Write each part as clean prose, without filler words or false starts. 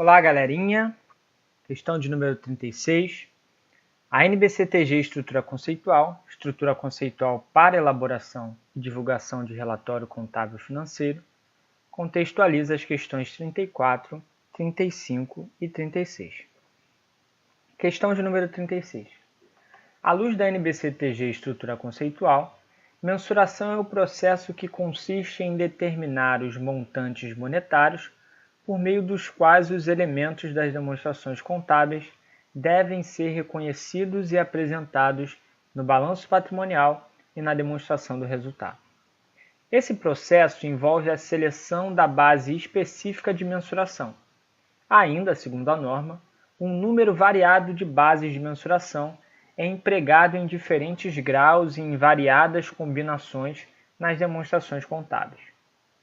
Olá, galerinha. Questão de número 36. A NBC-TG estrutura conceitual para elaboração e divulgação de relatório contábil financeiro, contextualiza as questões 34, 35 e 36. Questão de número 36. À luz da NBC-TG estrutura conceitual, mensuração é o processo que consiste em determinar os montantes monetários por meio dos quais os elementos das demonstrações contábeis devem ser reconhecidos e apresentados no balanço patrimonial e na demonstração do resultado. Esse processo envolve a seleção da base específica de mensuração. Ainda, segundo a norma, um número variado de bases de mensuração é empregado em diferentes graus e em variadas combinações nas demonstrações contábeis.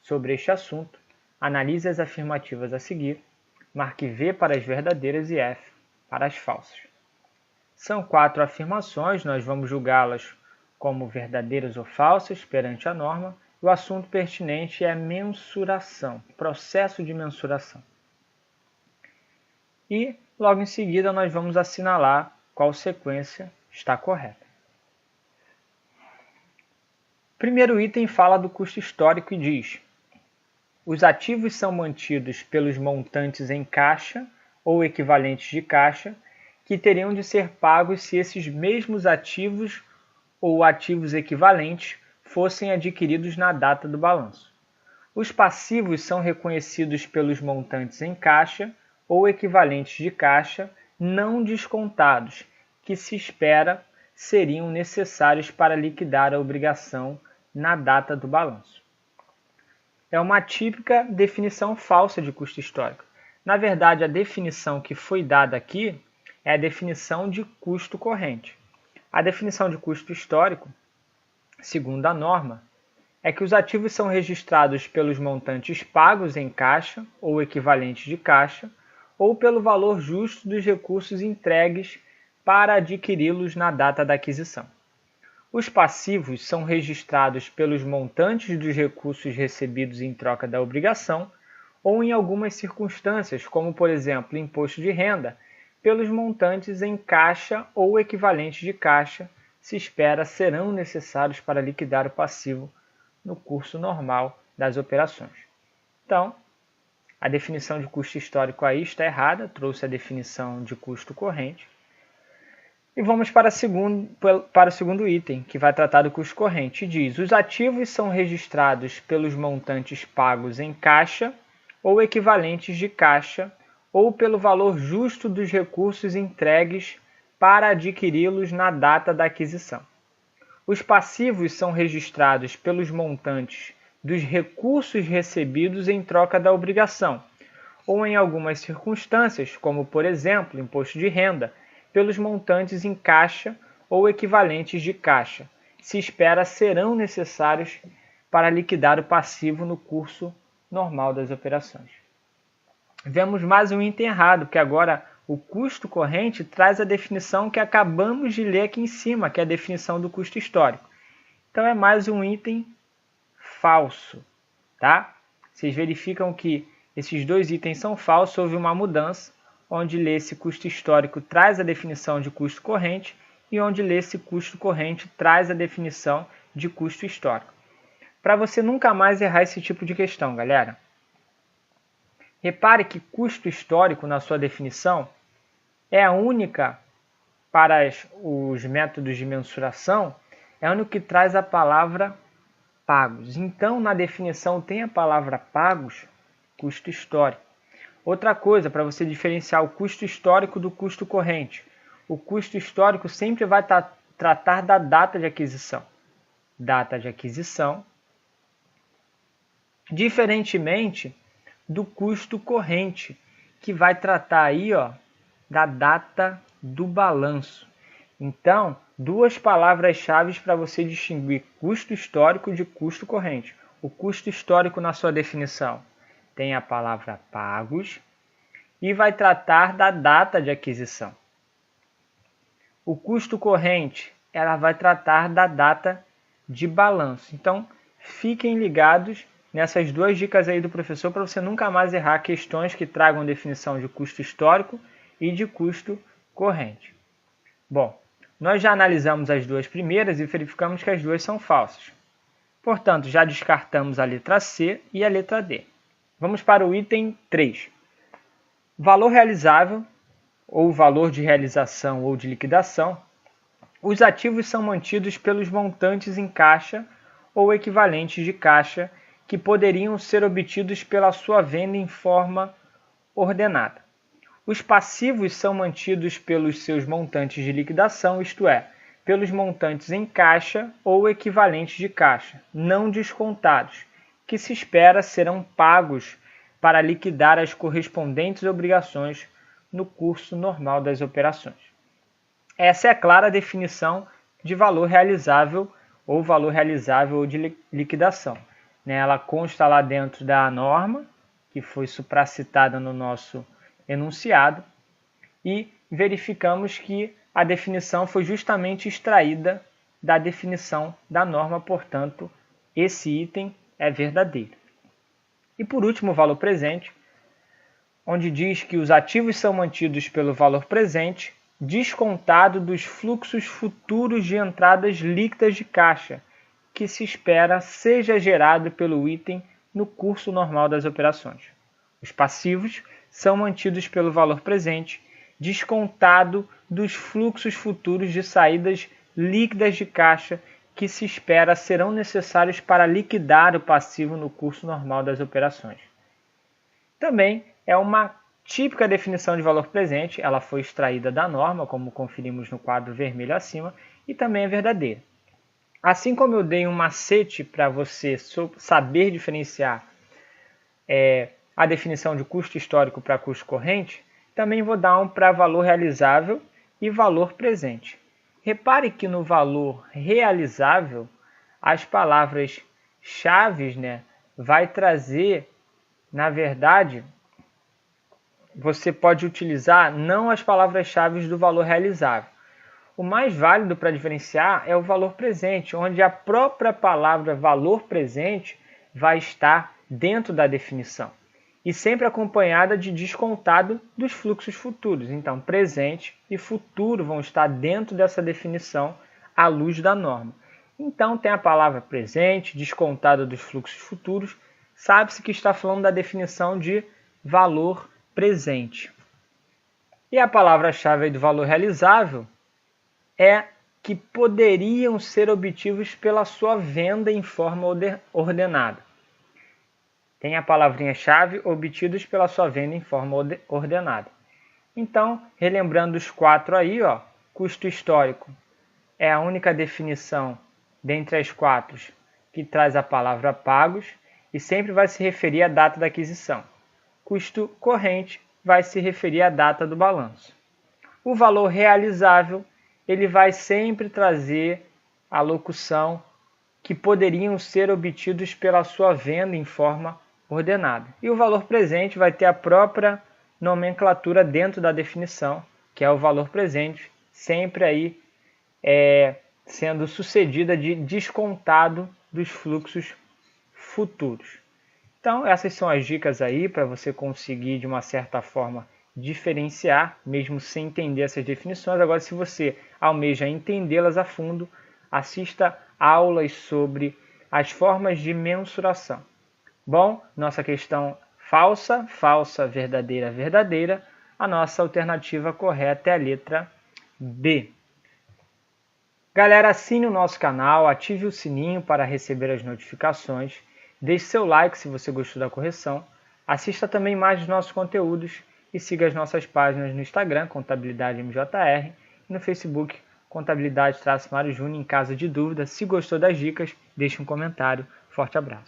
Sobre este assunto, analise as afirmativas a seguir, marque V para as verdadeiras e F para as falsas. São 4 afirmações, nós vamos julgá-las como verdadeiras ou falsas perante a norma. O assunto pertinente é mensuração, processo de mensuração. E, logo em seguida, nós vamos assinalar qual sequência está correta. Primeiro item fala do custo histórico e diz: os ativos são mantidos pelos montantes em caixa ou equivalentes de caixa, que teriam de ser pagos se esses mesmos ativos ou ativos equivalentes fossem adquiridos na data do balanço. Os passivos são reconhecidos pelos montantes em caixa ou equivalentes de caixa não descontados, que se espera seriam necessários para liquidar a obrigação na data do balanço. É uma típica definição falsa de custo histórico. Na verdade, a definição que foi dada aqui é a definição de custo corrente. A definição de custo histórico, segundo a norma, é que os ativos são registrados pelos montantes pagos em caixa ou equivalentes de caixa, ou pelo valor justo dos recursos entregues para adquiri-los na data da aquisição. Os passivos são registrados pelos montantes dos recursos recebidos em troca da obrigação ou, em algumas circunstâncias, como por exemplo imposto de renda, pelos montantes em caixa ou equivalentes de caixa, se espera serão necessários para liquidar o passivo no curso normal das operações. Então, a definição de custo histórico aí está errada, trouxe a definição de custo corrente. E vamos para o segundo item, que vai tratar do custo corrente. Diz: os ativos são registrados pelos montantes pagos em caixa ou equivalentes de caixa, ou pelo valor justo dos recursos entregues para adquiri-los na data da aquisição. Os passivos são registrados pelos montantes dos recursos recebidos em troca da obrigação, ou em algumas circunstâncias, como por exemplo imposto de renda, pelos montantes em caixa ou equivalentes de caixa, se espera serão necessários para liquidar o passivo no curso normal das operações. Vemos mais um item errado, porque agora o custo corrente traz a definição que acabamos de ler aqui em cima, que é a definição do custo histórico. Então é mais um item falso, tá? Vocês verificam que esses dois itens são falsos, houve uma mudança, onde lê-se custo histórico traz a definição de custo corrente e onde lê-se custo corrente traz a definição de custo histórico. Para você nunca mais errar esse tipo de questão, galera. Repare que custo histórico, na sua definição, é a única para os métodos de mensuração, é a única que traz a palavra pagos. Então, na definição tem a palavra pagos, custo histórico. Outra coisa, para você diferenciar o custo histórico do custo corrente. O custo histórico sempre vai tratar da data de aquisição. Data de aquisição, diferentemente do custo corrente, que vai tratar aí, da data do balanço. Então, duas palavras-chave para você distinguir custo histórico de custo corrente. O custo histórico, na sua definição, tem a palavra pagos e vai tratar da data de aquisição. O custo corrente, ela vai tratar da data de balanço. Então, fiquem ligados nessas duas dicas aí do professor para você nunca mais errar questões que tragam definição de custo histórico e de custo corrente. Bom, nós já analisamos as duas primeiras e verificamos que as duas são falsas. Portanto, já descartamos a letra C e a letra D. Vamos para o item 3. Valor realizável, ou valor de realização ou de liquidação. Os ativos são mantidos pelos montantes em caixa ou equivalentes de caixa que poderiam ser obtidos pela sua venda em forma ordenada. Os passivos são mantidos pelos seus montantes de liquidação, isto é, pelos montantes em caixa ou equivalentes de caixa, não descontados, que se espera serão pagos para liquidar as correspondentes obrigações no curso normal das operações. Essa é a clara definição de valor realizável ou de liquidação. Ela consta lá dentro da norma, que foi supracitada no nosso enunciado, e verificamos que a definição foi justamente extraída da definição da norma, portanto, esse item é verdadeiro. E por último, o valor presente, onde diz que os ativos são mantidos pelo valor presente, descontado dos fluxos futuros de entradas líquidas de caixa, que se espera seja gerado pelo item no curso normal das operações. Os passivos são mantidos pelo valor presente, descontado dos fluxos futuros de saídas líquidas de caixa que se espera serão necessários para liquidar o passivo no curso normal das operações. Também é uma típica definição de valor presente, ela foi extraída da norma, como conferimos no quadro vermelho acima, e também é verdadeira. Assim como eu dei um macete para você saber diferenciar a definição de custo histórico para custo corrente, também vou dar um para valor realizável e valor presente. Repare que no valor realizável, as palavras-chave vai trazer, na verdade, você pode utilizar não as palavras-chave do valor realizável. O mais válido para diferenciar é o valor presente, onde a própria palavra valor presente vai estar dentro da definição e sempre acompanhada de descontado dos fluxos futuros. Então, presente e futuro vão estar dentro dessa definição à luz da norma. Então, tem a palavra presente, descontado dos fluxos futuros, sabe-se que está falando da definição de valor presente. E a palavra-chave do valor realizável é que poderiam ser obtidos pela sua venda em forma ordenada. Tem a palavrinha-chave, obtidos pela sua venda em forma ordenada. Então, relembrando os quatro aí, custo histórico é a única definição dentre as quatro que traz a palavra pagos e sempre vai se referir à data da aquisição. Custo corrente vai se referir à data do balanço. O valor realizável ele vai sempre trazer a locução que poderiam ser obtidos pela sua venda em forma ordenada. E o valor presente vai ter a própria nomenclatura dentro da definição, que é o valor presente, sempre aí sendo sucedida de descontado dos fluxos futuros. Então, essas são as dicas aí para você conseguir, de uma certa forma, diferenciar, mesmo sem entender essas definições. Agora, se você almeja entendê-las a fundo, assista aulas sobre as formas de mensuração. Bom, nossa questão falsa, falsa, verdadeira, verdadeira. A nossa alternativa correta é a letra B. Galera, assine o nosso canal, ative o sininho para receber as notificações, deixe seu like se você gostou da correção, assista também mais dos nossos conteúdos e siga as nossas páginas no Instagram, Contabilidade MJR, e no Facebook, Contabilidade-Mário Júnior. Em caso de dúvida, se gostou das dicas, deixe um comentário. Forte abraço.